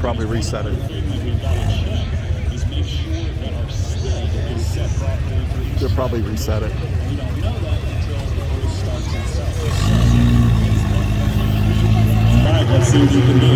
Probably reset it. They'll probably reset it. Alright, let's see what you can do.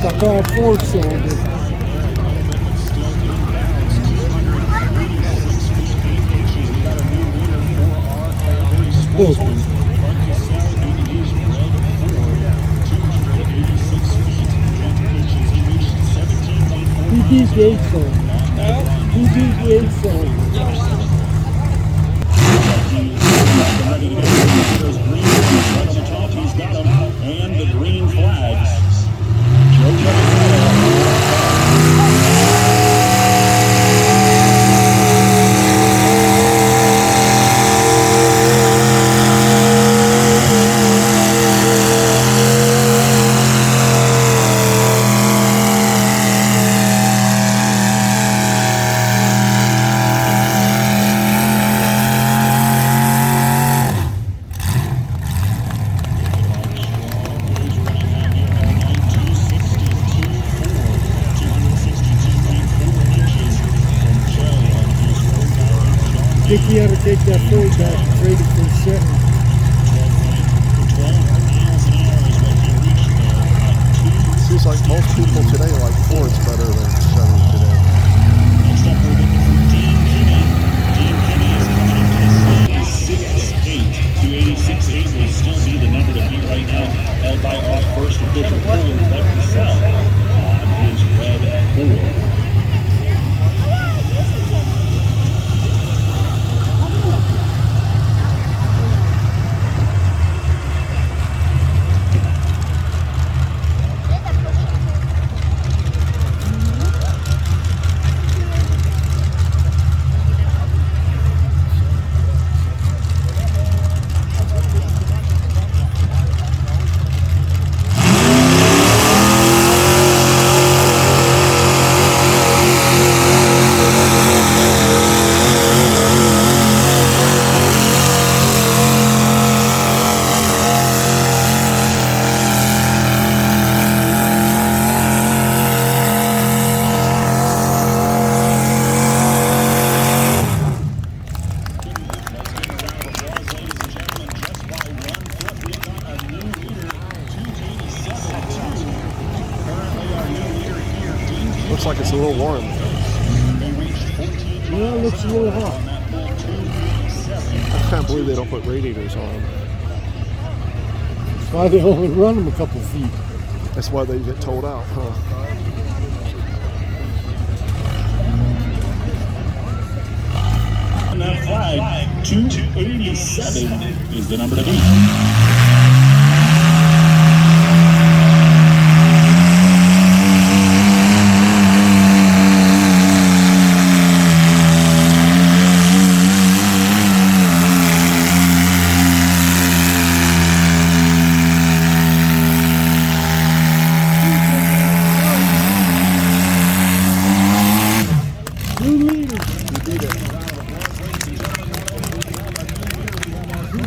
It's all 4-cylinder. Who beat the 8-cylinder? Who beat the 8-cylinder? He's got him, and the green flags. I think he had to take that full back and trade it for a second. Seems like most people today like Ford's better than Chevy today. Next up, we're looking for Dean Kinney. Dean Kinney is coming in 86.8. 286.8 will still be the number to beat right now, held by our first official puller, like himself, on his red Ford. Looks like it's a little warm. Yeah, it looks a little hot. I can't believe they don't put radiators on them. That's why they only run them a couple feet. That's why they get towed out, huh? On that flag, 287 is the number to beat.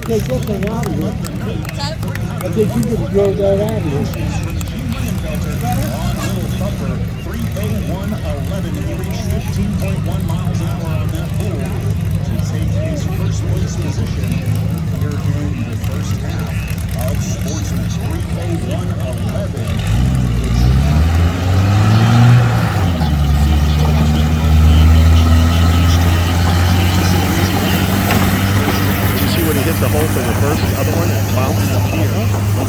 Take that thing out of here. I think you could throw that out of here. 3:01:11, he reached 15.1 miles an hour on that pull to take his first place position here in the first half of Sportsman. 3:01:11. When he hit the hole for the first, the other one, it bounced up here.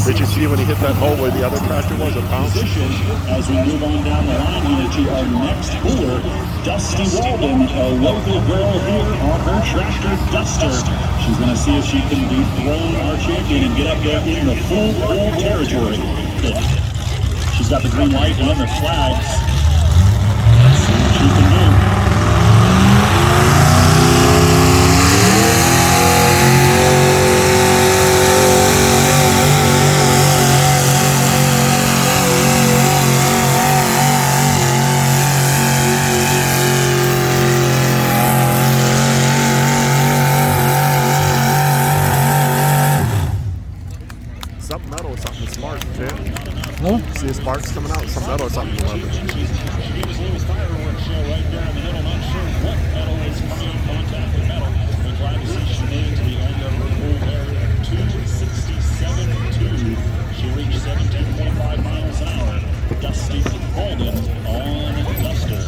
Did you see when he hit that hole where the other tractor was? It bounced. As we move on down the line here to our next puller, Dusty Walden, a local girl here on her tractor Duster. She's going to see if she can dethrone our champion and get up there in the full territory. She's got the green light and the flags. Let's see what she can do. metal or something you love it. He was a little fireworks show right there in the middle. Not sure what metal is coming in contact with metal. But glad to see she made it to the end of her pull there at 2:67.2. She reached 17.5 miles an hour. Dusty Walden on Duster.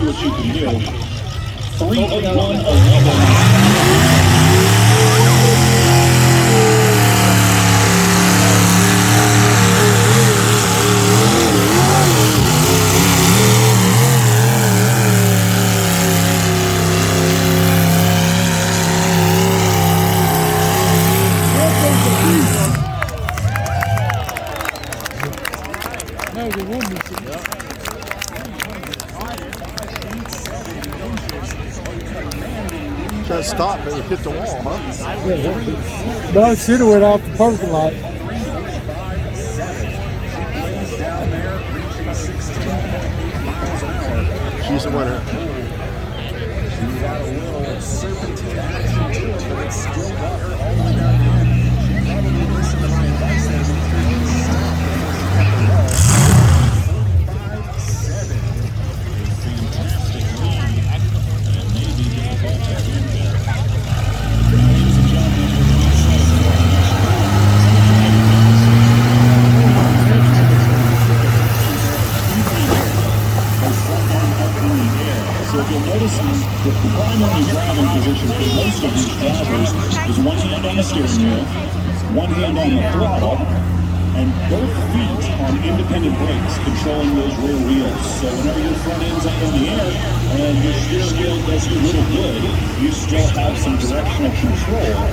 What you can do. No, the woman. Try to stop, but you hit the wall, huh? No, it should have went off the parking lot. She's the winner. She got a little serpentine action to it, but it still got her all the way down the end. She probably listened to my advice there. Stop before she cut the wall. 45-7. A fantastic lead. And maybe difficult to win there. Ladies and gentlemen, we're going to set a So if you'll notice, the primary driving position for most of these drivers is one hand on the steering wheel, one hand on the throttle, and both feet on independent brakes controlling those rear wheels. So whenever your front end's up in the air and your steering wheel does a little good, you still have some directional control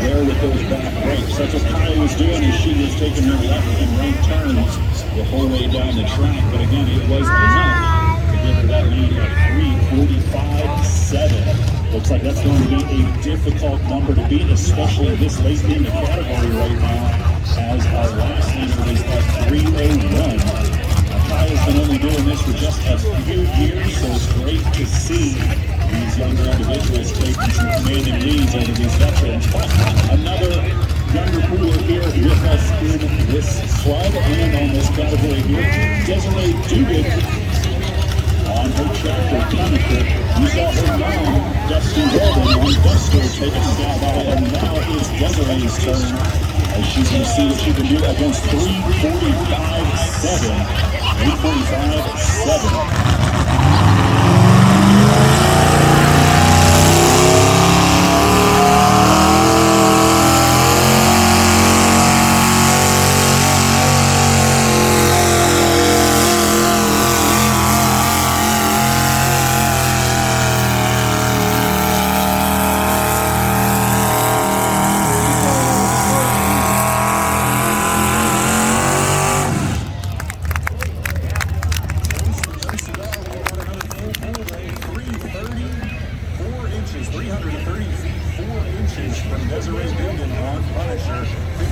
there with those back brakes. That's what Kylie was doing as she was taking her left and right turns the whole way down the track. But again, it was enough to give her that lead of 3:45.7. Looks like that's going to be a difficult number to beat, especially this late in the category right now, as our last leader is at 3:01. Kyle's been only doing this for just a few years, so it's great to see these younger individuals taking some commanding leads over these veterans. But another younger pooler here with us in this club and on this category here, Desiree Dugan on her tractor Pull. You saw her mom, Dusty Walden, on Duster take a stab at it, and now it's Desiree's turn as she's going to see what she can do against 3:45.7. 3:45.7.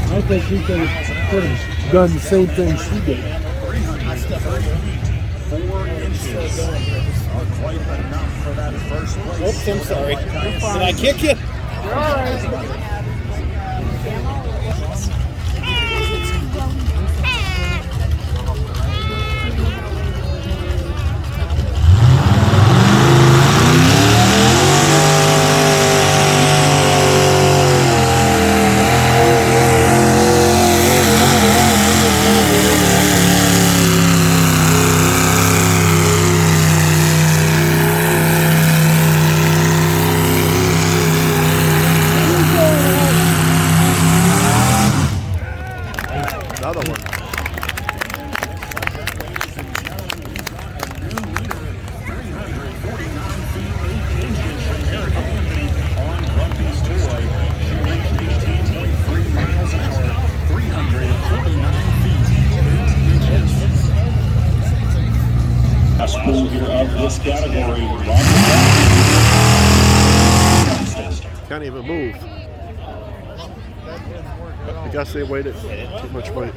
I think he could have done the same thing she did. 4 inches are quite enough for that first place. Oops, I'm sorry. Did I kick you? You're all right. this category. Can't even move. I guess they waited too much weight.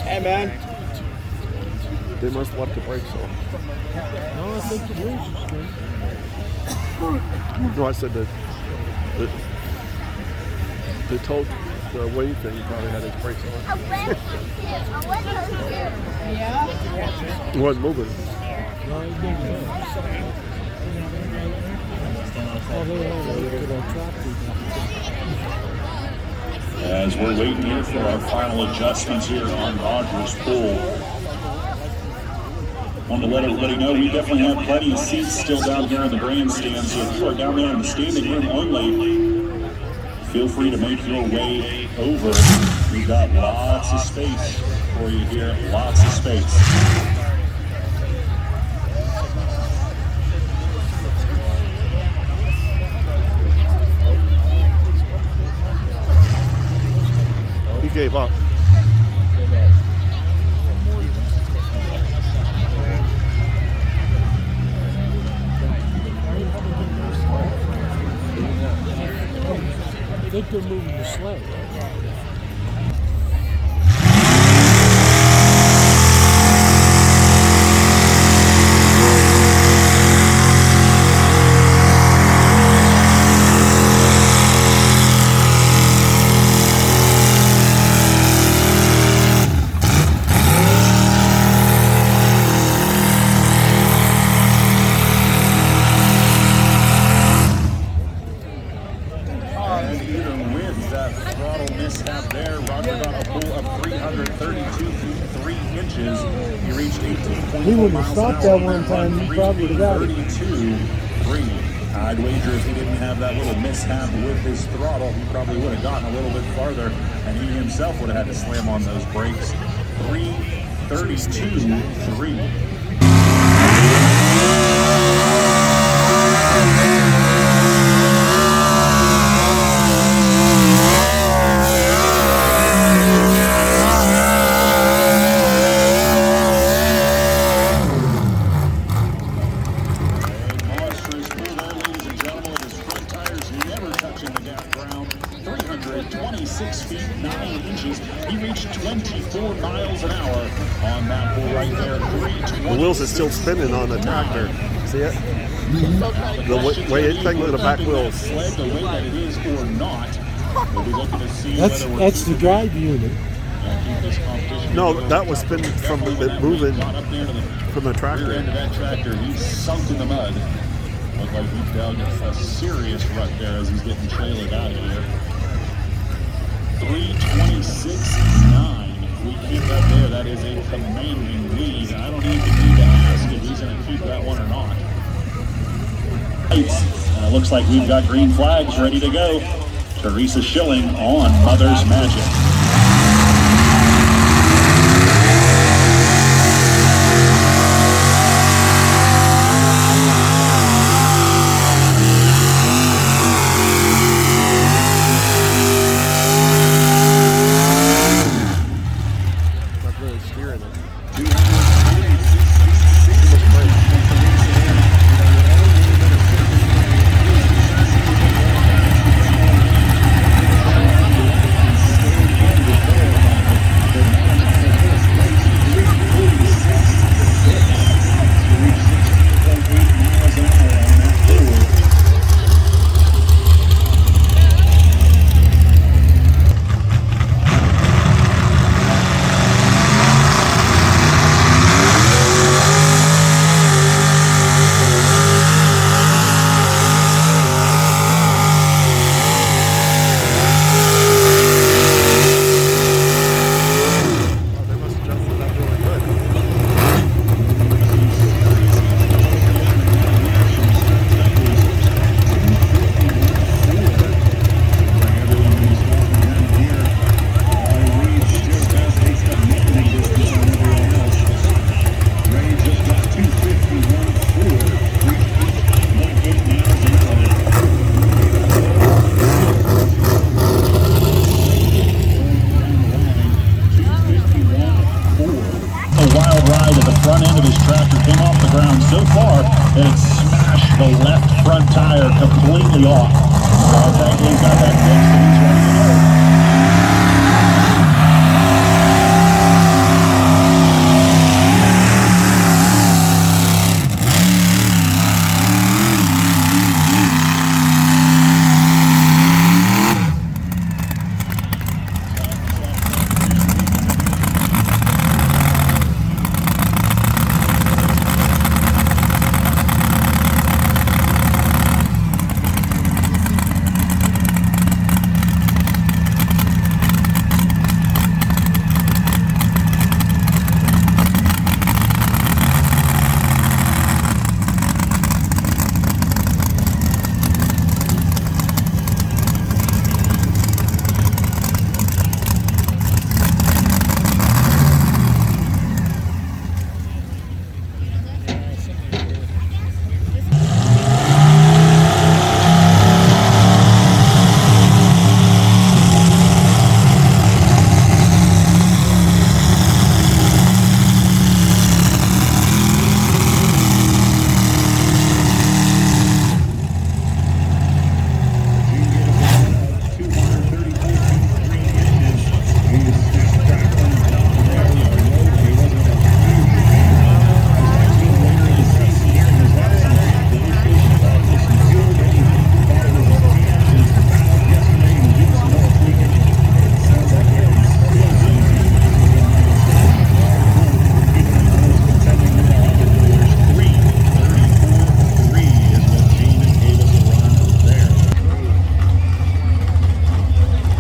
Hey, man. They must have left the brakes on. No, I think the wheels are straight. No, I said that they told the weight thing probably had his brakes on. He wasn't moving. No, he didn't. Oh, they have a little tractor. As we're waiting here for our final adjustments here on Roger's Pull. Want to let everybody know we definitely have plenty of seats still down here in the grandstand, so if you are down there in the standing room only, feel free to make your way over. We've got lots of space for you here, lots of space. He gave up. I think they're moving the sled. He wouldn't have stopped that one time, he probably would have got it. 32.3. I'd wager if he didn't have that little mishap with his throttle, he probably would have gotten a little bit farther, and he himself would have had to slam on those brakes. 3:32.3. The wheels are still spinning on the tractor. See it? The way it thing with the back wheels. That's the drive unit. No, that was spinning from it moving from the tractor. End of that tractor, he's sunk in the mud. Looked like he dug a serious rut there as he's getting trailered out of here. 3:26.9. If we keep that there, that is a commanding lead. I don't even need to ask if he's going to keep that one or not. Looks like we've got green flags ready to go. Teresa Schilling on Mother's Magic. side of the front end of his tractor came off the ground so far that it smashed the left front tire completely off. Thankfully, he's got that fixed and he's ready to go.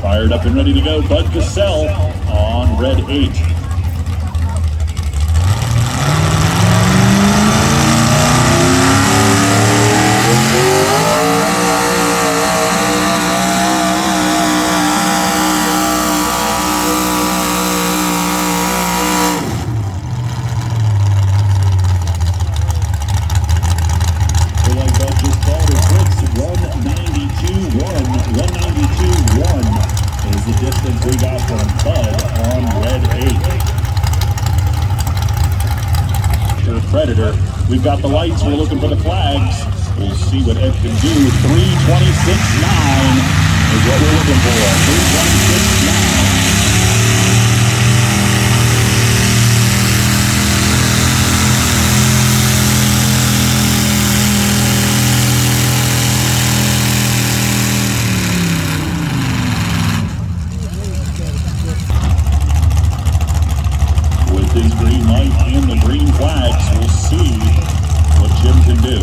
Fired up and ready to go, Bud Cassell on red 8. Predator. We've got the lights, we're looking for the flags. We'll see what Ed can do. 3:26.9 is what we're looking for. 3:26.9. With his green light and the green flags, we'll see what Jim can do.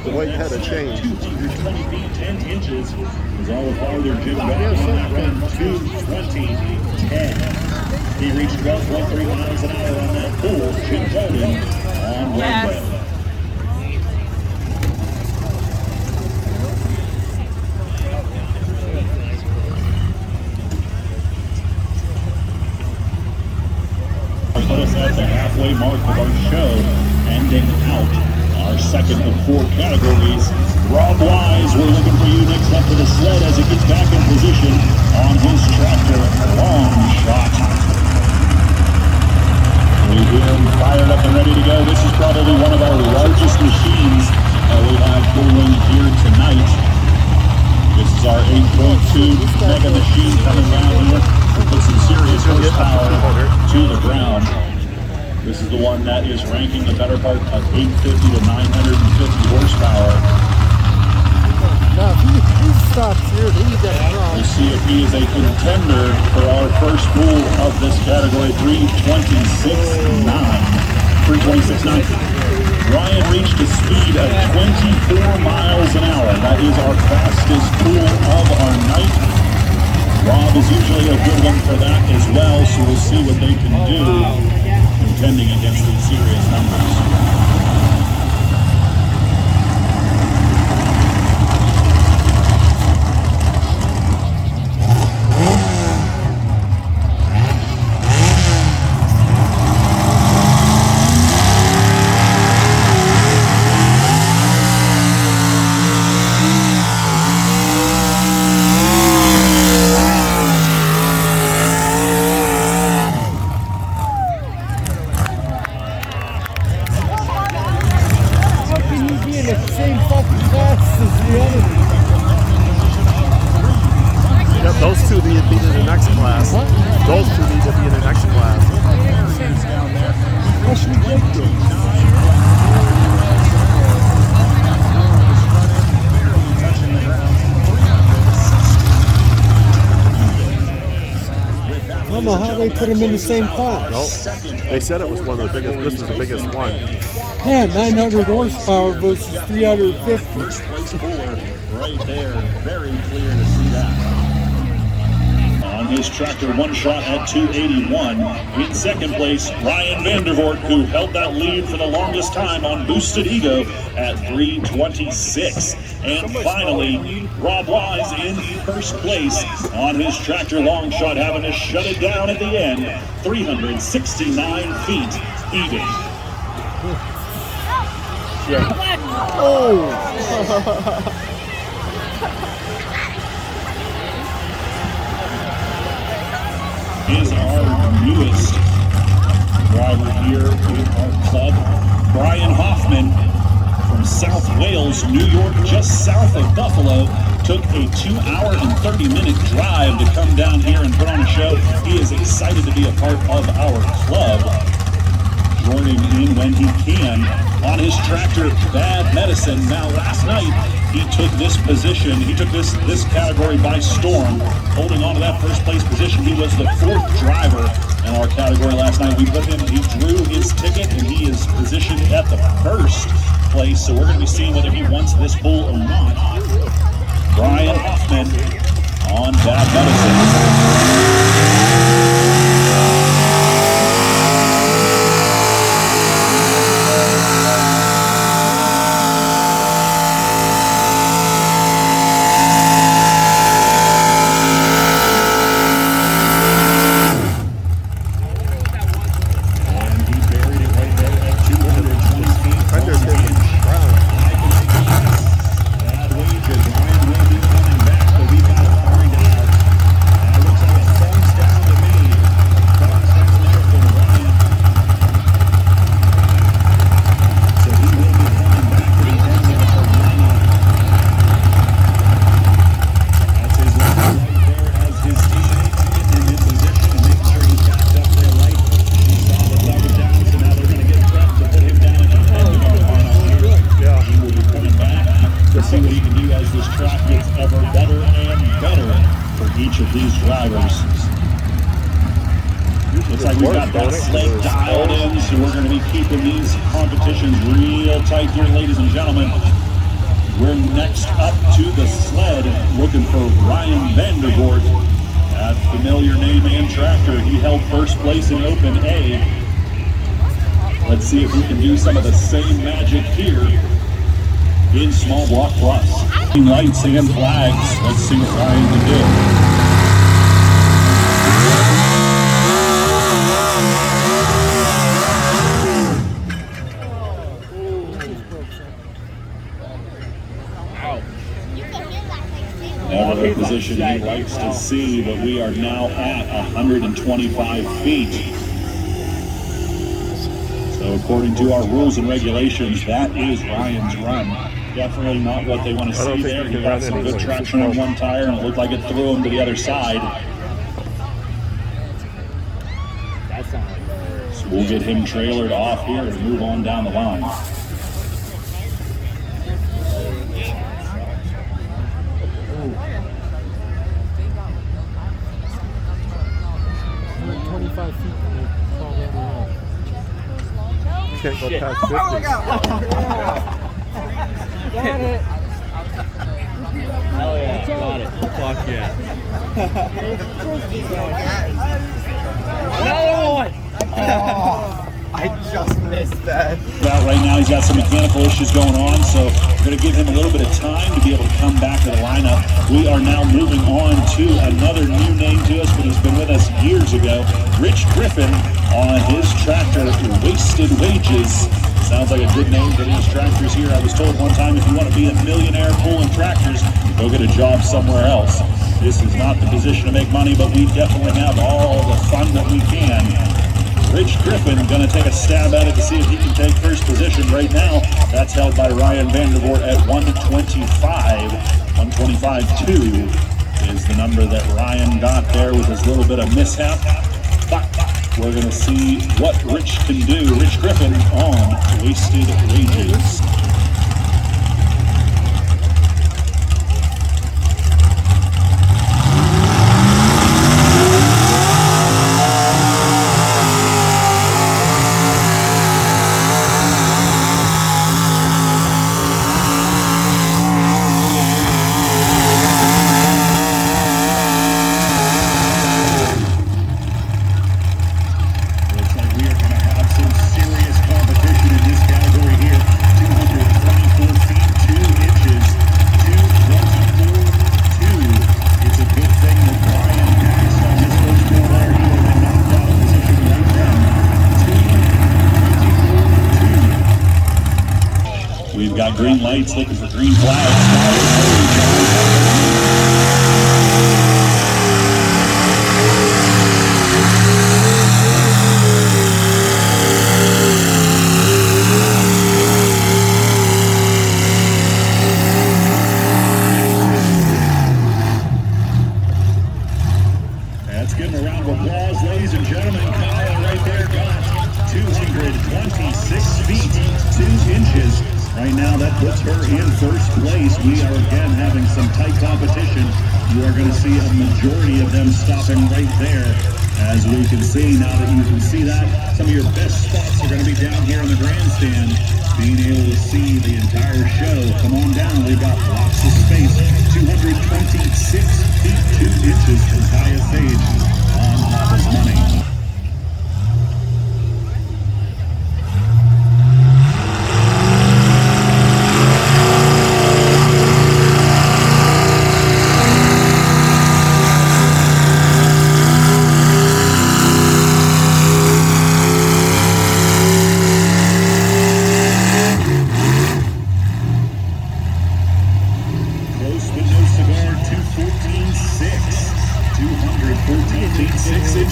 The weight had a change. 220 feet, 10 inches is all the farther Jim got on that run. 2:20.10. He reached 12.3 miles an hour on that pull. Jim Bowden on Wednesday. Put us at the halfway mark of our show, ending out our second of 4 categories. Rob Wise, we're looking for you next up to the sled as it gets back in position on his tractor. Long shot. We hear him fired up and ready to go. This is probably one of our largest machines we have pulling here tonight. This is our 8.2 mega machine coming down here to put some serious horsepower to the ground. This is the one that is ranking the better part of 850 to 950 horsepower. Now, if he stops here, then you got a problem. We'll see if he is a contender for our first pool of this category. 3:26.9. 3:26.9. Ryan reached a speed of 24 miles an hour. That is our fastest pool of our night. Rob is usually a good one for that as well, so we'll see what they can do contending against these serious numbers. in the same fucking class as the other. Yep, those two need to be in the next class. Those two need to be in the next class. That's ridiculous. I don't know how they put them in the same class. Nope. They said it was one of the biggest. This is the biggest one. Yeah, 900 horsepower versus 350. First place puller right there. Very clear to see that. On his tractor, one shot at 281. In second place, Ryan Vandervoort, who held that lead for the longest time on Boosted Ego at 326. And finally, Rob Wise in first place on his tractor long shot, having to shut it down at the end. 369 feet even. Is our newest driver here in our club, Brian Hoffman from South Wales, New York, just south of Buffalo. Took a 2-hour and 30-minute drive to come down here and put on a show. He is excited to be a part of our club, joining in when he can on his tractor, Bad Medicine. Now, last night, he took this position, he took this category by storm, holding on to that first place position. He was the 4th driver in our category last night. We put him, he drew his ticket, and he is positioned at the 1st place. So we're going to be seeing whether he wants this pull or not. Brian Hoffman on Bad Medicine. Looks like we've got that sled dialed in, so we're going to be keeping these competitions real tight here, ladies and gentlemen. We're next up to the sled, looking for Ryan Vandervoort. That familiar name and tractor. He held first place in Open A. Let's see if we can do some of the same magic here in Small Block Plus. Lights and flags. Let's see what Ryan can do. Never a position he likes to see, but we are now at 125 feet. So according to our rules and regulations, that is Ryan's run. Definitely not what they want to see there. He got some good traction on one tire, and it looked like it threw him to the other side. So we'll get him trailered off here and move on down the line. Can't go past 50. Got it. Hell yeah, got it. Fuck yeah. Another one! I just missed that. Well, right now he's got some mechanical issues going on, so we're going to give him a little bit of time to be able to come back to the lineup. We are now moving on to another new name to us, but he's been with us years ago. Rich Griffin on his tractor, Wasted Wages. Sounds like a good name for these tractors here. I was told one time, if you want to be a millionaire pulling tractors, go get a job somewhere else. This is not the position to make money, but we definitely have all the fun that we can Rich Griffin gonna take a stab at it to see if he can take first position right now. That's held by Ryan Vandervoort at 125. 125.2 is the number that Ryan got there with his little bit of mishap. But we're gonna see what Rich can do. Rich Griffin on Wasted Wages. We've got green lights looking for green flags. Let's give him a round of applause, ladies and gentlemen. Kyle right there got 226 feet, 2 inches. Right now, that puts her in first place. We are again having some tight competition. You are going to see a majority of them stopping right there. As we can see, now that you can see that, some of your best spots are going to be down here in the grandstand, being able to see the entire show. Come on down, we've got lots of space. 226 feet, 2 inches from Kaya Sage on Papa's Money.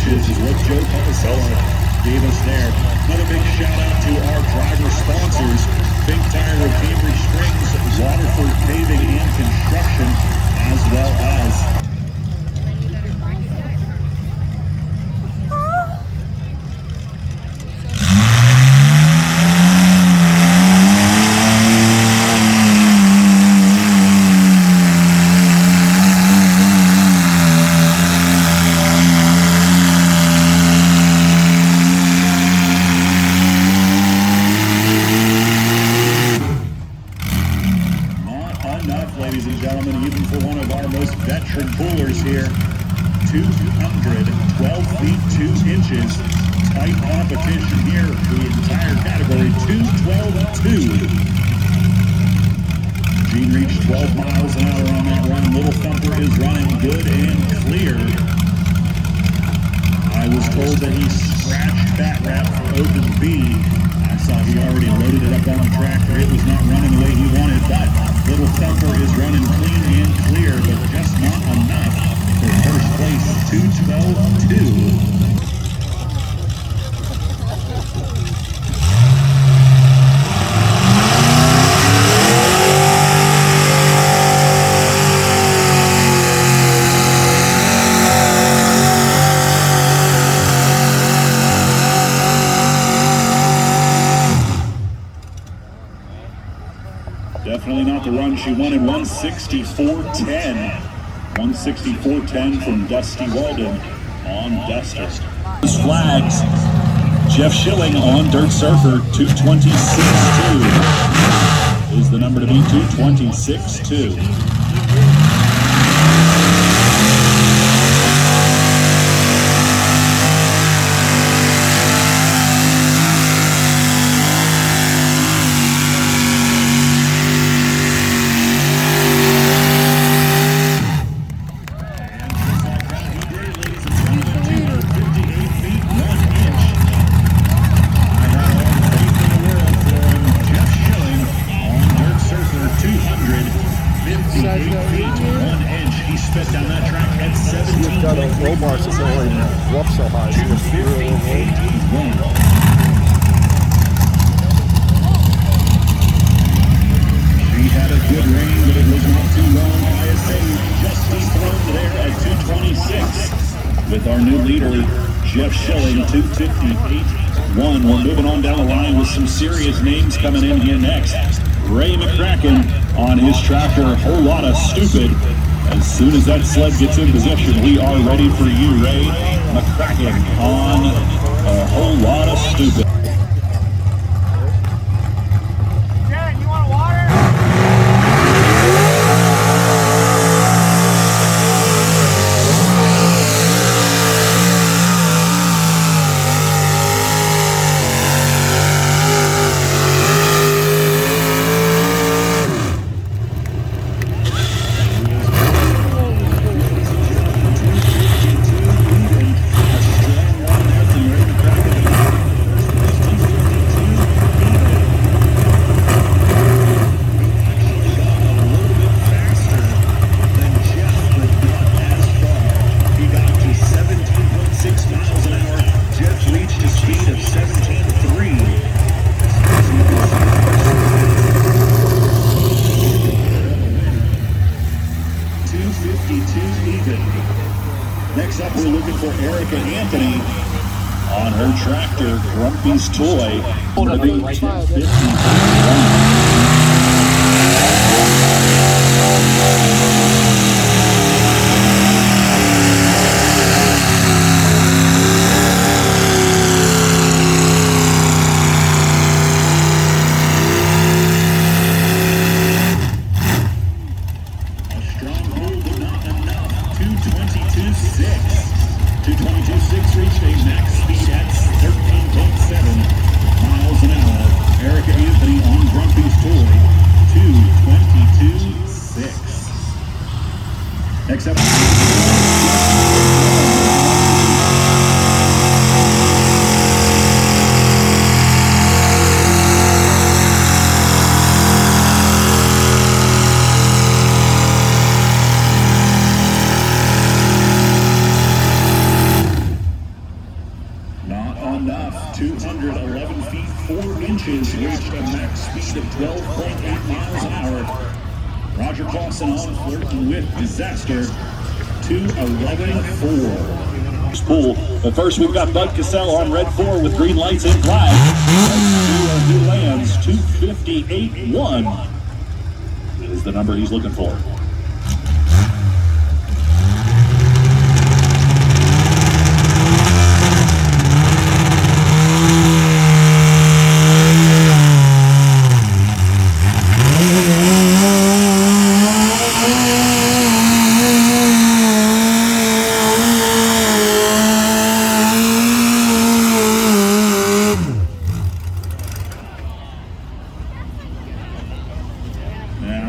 Is what Joe Papacello gave us there. Another big shout out to our driver sponsors, Think Tire of Cambridge Springs, Waterford Paving and Construction, as well as ladies and gentlemen, even for one of our most veteran pullers here, 212 feet 2 inches. Tight competition here for the entire category. 212.2. Gene reached 12 miles an hour on that run. Little Thumper is running good and clear. I was told that he scratched that wrap for open B. I saw he already loaded it up on the tractor. It was not running the way he wanted, but Little Thumper is running clean and clear, but just not enough for first place. 212.2. Definitely not the run she wanted. 164.10. 164.10 from Dusty Walden on Duster. Flags. Jeff Schilling on Dirt Surfer. 226.2 is the number to beat. 226.2. He sped down that track at 17 got a roll bar so they only go up so high. So it's really low. She had a good reign, but it was not too long. ISA just dethroned there at 226 with our new leader, Jeff Schilling, 258.1. We're moving on down the line with some serious names coming in here next. Ray McCracken on his tractor, a whole lot of stupid. As soon as that sled gets in position, we are ready for you, Ray McCracken on a whole lot of stupid. Next up, we're looking for Erica Anthony on her tractor, Grumpy's Toy. Reached a max speed at 13.7 miles an hour. Erica Anthony on Grumpy's Toy, 2:22.6. Next up. Enough. 211 feet 4 inches, reached a max speed of 12.8 miles an hour. Roger Clausen on flirting with disaster. 2:11.4. Pool. But first, we've got Bud Cassell on red 4 with green lights and flag. Who lands 258.1 is the number he's looking for.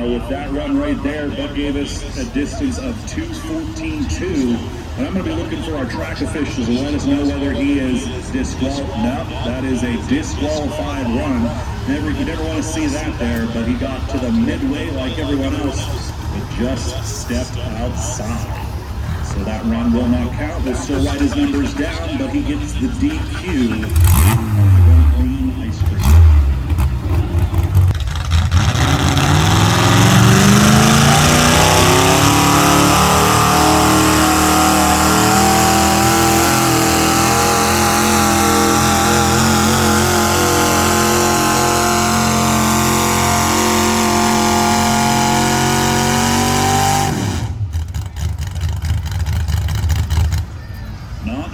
With that run right there, Bud gave us a distance of 2:14.2. And I'm going to be looking for our track officials to let us know whether he is disqualified. No, that is a disqualified run. You never want to see that there, but he got to the midway like everyone else, but just stepped outside. So that run will not count. We'll still write his numbers down, but he gets the DQ. Green ice cream.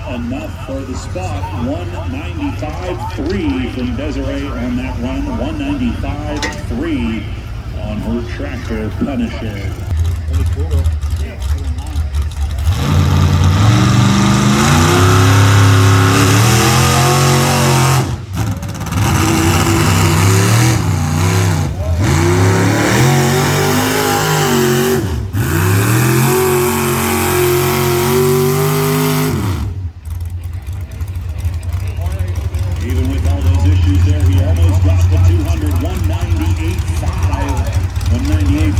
Enough for the spot. 195.3 from Desiree on that run. 195.3 on her tractor Punisher.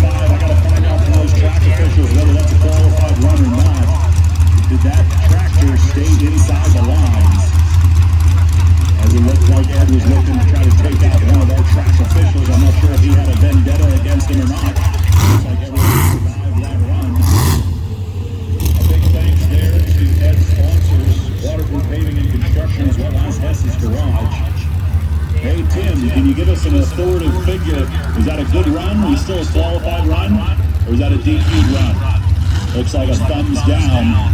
I got to find out from those track officials whether that's a qualifier. still a qualified run, or is that a DQ'd run? Looks like a thumbs down.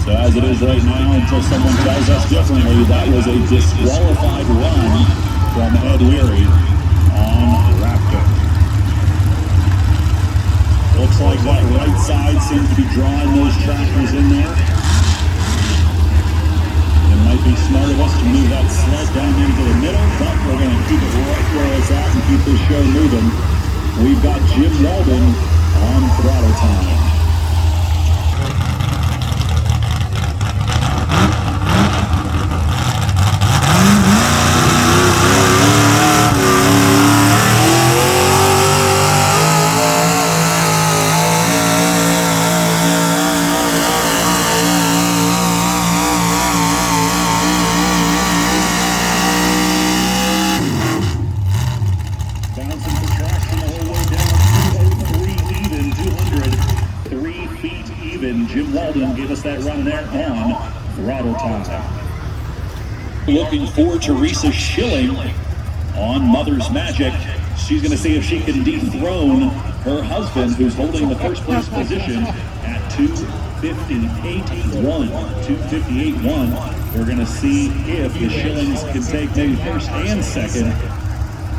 So as it is right now, until someone tells us differently, that was a disqualified run from Ed Leary on Raptor. Looks like that right side seems to be drawing those tractors in there. It might be smart of us to move that sled down into the middle, but we're going to keep it right where it's at and keep this show moving. We've got Jim Walden on throttle time. Jim Walden gave us that run there on throttle time. Looking for Teresa Schilling on Mother's Magic. She's going to see if she can dethrone her husband, who's holding the first place position at 258.1. 258.1. We're going to see if the Schillings can take maybe first and second.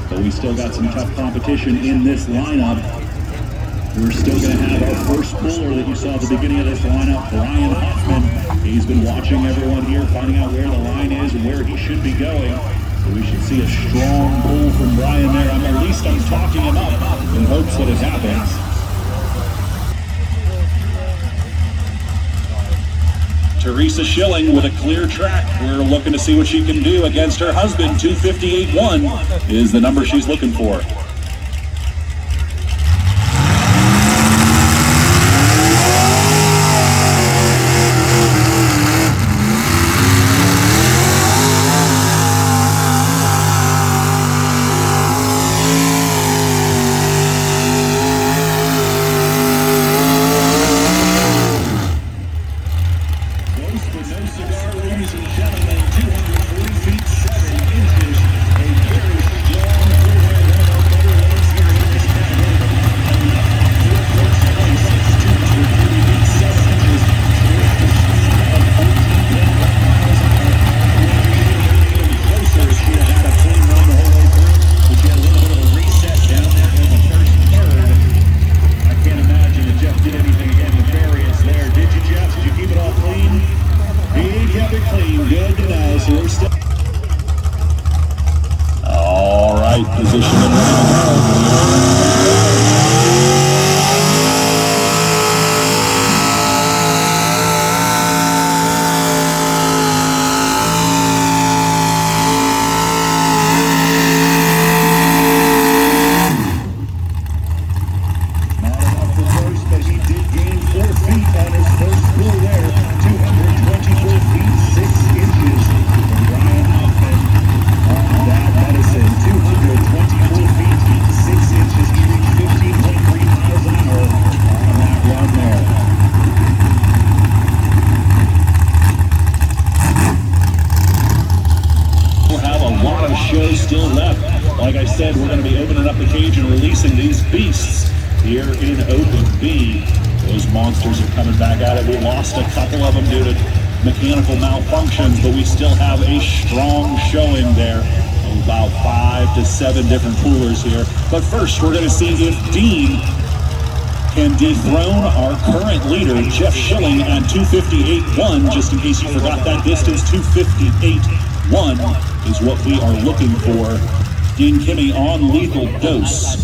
But we still got some tough competition in this lineup. We're still going to have our first puller that you saw at the beginning of this lineup, Brian Hoffman. He's been watching everyone here, finding out where the line is and where he should be going. So we should see a strong pull from Brian there. I'm talking him up in hopes that it happens. Teresa Schilling with a clear track. We're looking to see what she can do against her husband. 258.1 is the number she's looking for. Still left. Like I said, we're going to be opening up the cage and releasing these beasts here in Open B. Those monsters are coming back at it. We lost a couple of them due to mechanical malfunctions, but we still have a strong showing there. About 5 to 7 different coolers here. But first, we're going to see if Dean can dethrone our current leader, Jeff Schilling, at 258.1. Just in case you forgot that distance, 258.1 is what we are looking for. Dean Kimmy on Lethal Dose.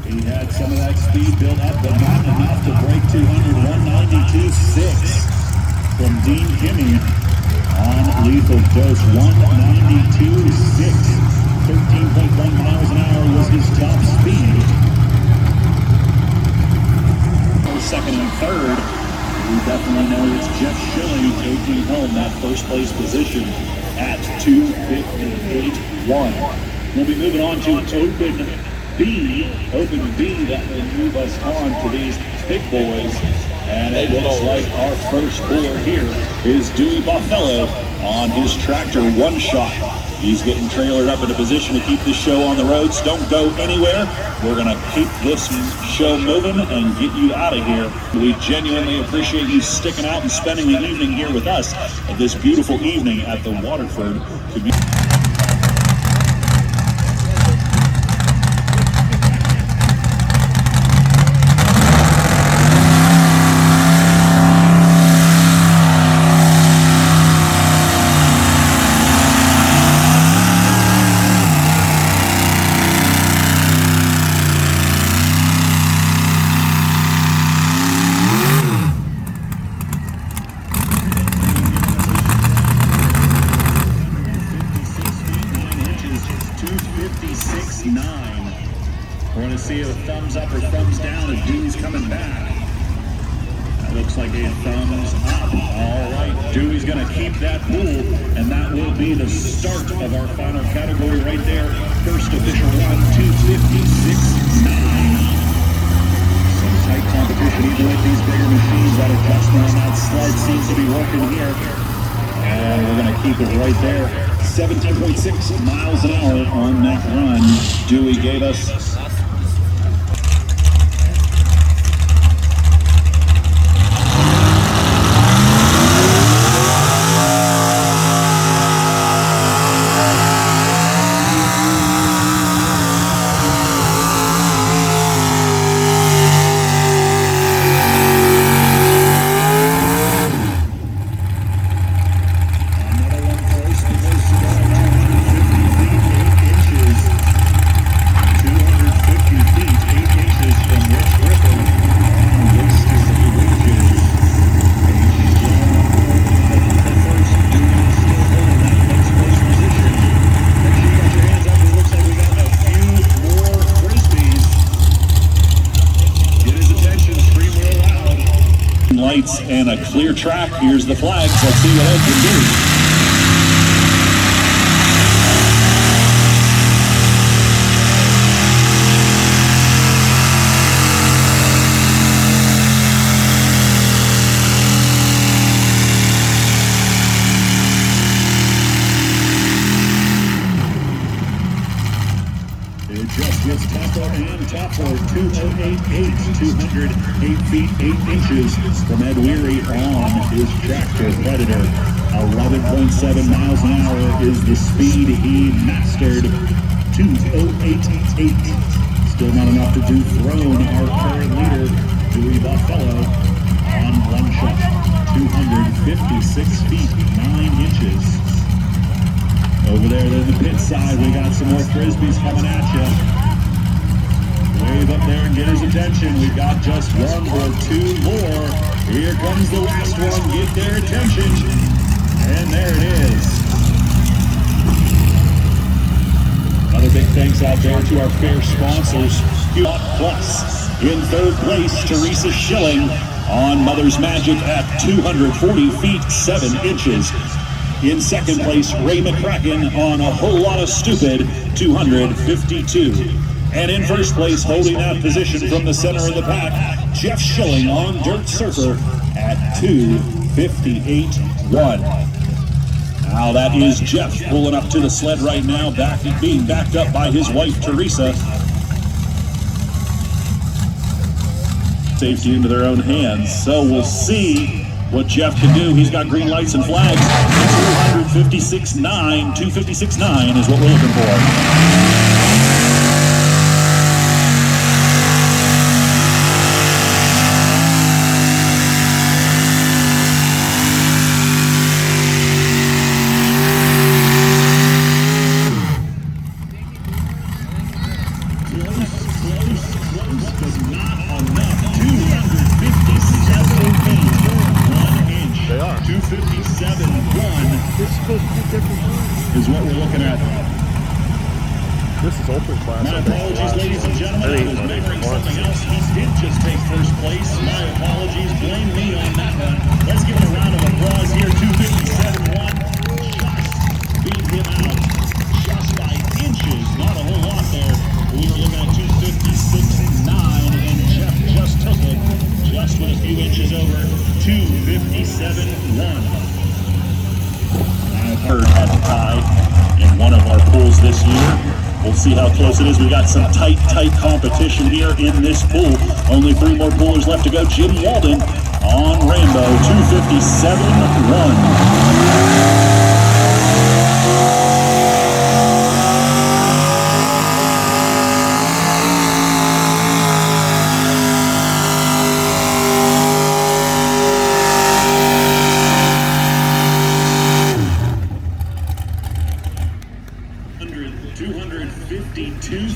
He had some of that speed built up, but not enough to break 200. 192.6 from Dean Kimmy on Lethal Dose. 192.6. 13.1 miles an hour was his top speed. Second and third. definitely know it's Jeff Schilling taking home that first place position at 2:58.1. We'll be moving on to Open B. Open B, that will move us on to these big boys. And it looks like our first puller here is Dewey Bothello on his tractor one shot. He's getting trailered up in a position to keep this show on the roads. Don't go anywhere. We're going to keep this show moving and get you out of here. We genuinely appreciate you sticking out and spending the evening here with us at this beautiful evening at the Waterford Community. I want to see a thumbs up or thumbs down if Dewey's coming back. That looks like a thumbs up. All right, Dewey's going to keep that pool, and that will be the start of our final category right there. First official run, 2:56.9. Some tight competition, even with these bigger machines. That adjustment on that sled seems to be working here. And we're going to keep it right there. 17.6 miles an hour on that run. Dewey gave us. Lights and a clear track. Here's the flags. Let's see what Ed can do. It just gets tougher and tougher. 208.8, 208 feet 8 inches from Ed Weary on his tractor Predator. 11.7 miles an hour is the speed he mastered. 208.8. Still not enough to dethrone our current leader, Dewey Bothello, on one shot. 256 feet 9 inches. Over there in the pit side, we got some more Frisbees coming at you. Wave up there and get his attention. We've got just one or two more. Here comes the last one. Get their attention. And there it is. Another big thanks out there to our fair sponsors. Plus, in third place, Teresa Schilling on Mother's Magic at 240 feet 7 inches. In second place, Ray McCracken on A Whole Lot of Stupid, 252. And in first place, holding that position from the center of the pack, Jeff Schilling on Dirt Surfer at 2:58.1. Now that is Jeff pulling up to the sled right now, being backed up by his wife, Teresa. Safety into their own hands. So we'll see what Jeff can do. He's got green lights and flags. 256.9, 256.9 is what we're looking for. Is what we're looking at. This is open class. My apologies, ladies and gentlemen. I was memorizing something else. He did just take first place. My apologies. Blame me on that one. 2:57.1. Third at the tie in one of our pools this year. We'll see how close it is. We got some tight competition here in this pool. Only 3 more poolers left to go. Jim Walden on Rainbow, 2:57.1.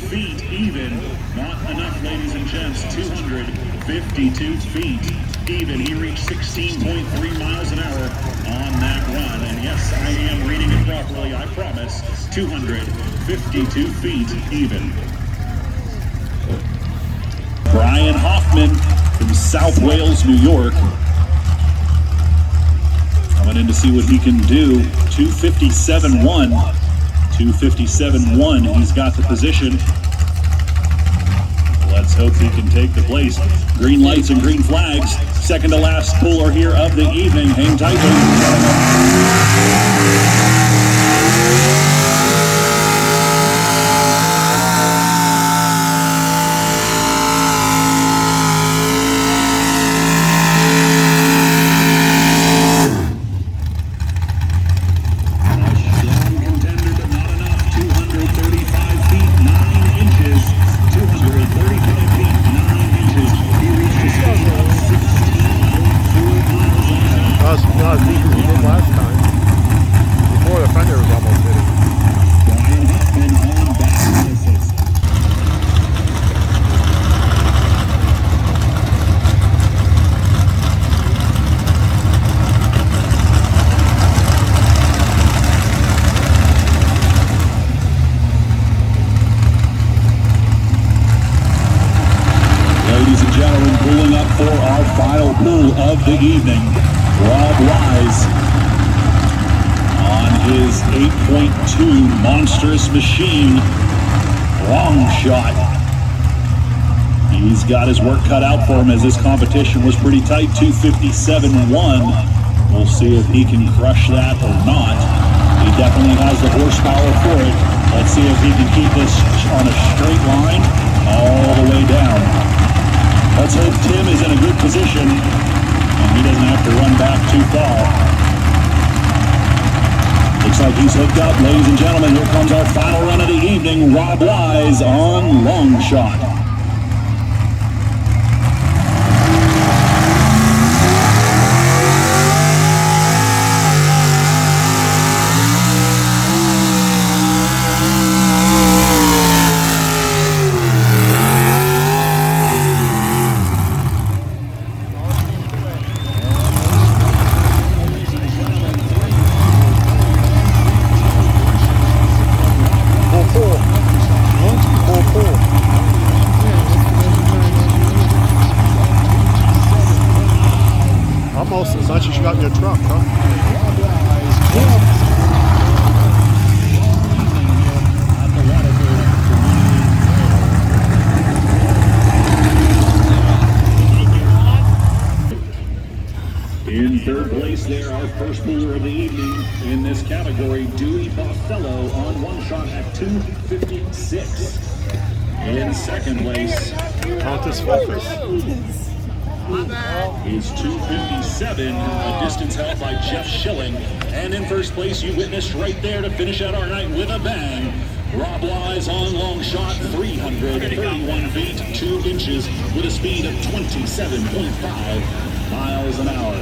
Feet even. Not enough, ladies and gents. 252 feet even. He reached 16.3 miles an hour on that run. And yes, I am reading it properly, I promise. 252 feet even. Brian Hoffman from South Wales, New York. Coming in to see what he can do. 257.1. 257.1, he's got the position. Let's hope he can take the place. Green lights and green flags. Second to last puller here of the evening. Hang tight. Last time, before the fender was almost hitting. Brian Hoffman on back. Ladies and gentlemen, pulling up for our final pool of the evening. Rob Wise on his 8.2 monstrous machine, long shot. He's got his work cut out for him as this competition was pretty tight. 257.1. We'll see if he can crush that or not. He definitely has the horsepower for it. Let's see if he can keep this on a straight line all the way down. Let's hope Tim is in a good position and he doesn't have to run back too far. Looks like he's hooked up. Ladies and gentlemen, here comes our final run of the evening. Rob Wise on long shot. Almost as much as you got in your truck, huh? In third place there, our first puller of the evening in this category, Dewey Bothello on one shot at 2:56. In second place, Pontus Focus. is 2:57, a distance held by Jeff Schilling. And in first place, you witnessed right there to finish out our night with a bang, Rob Wise on long shot, 331 feet, 2 inches, with a speed of 27.5 miles an hour.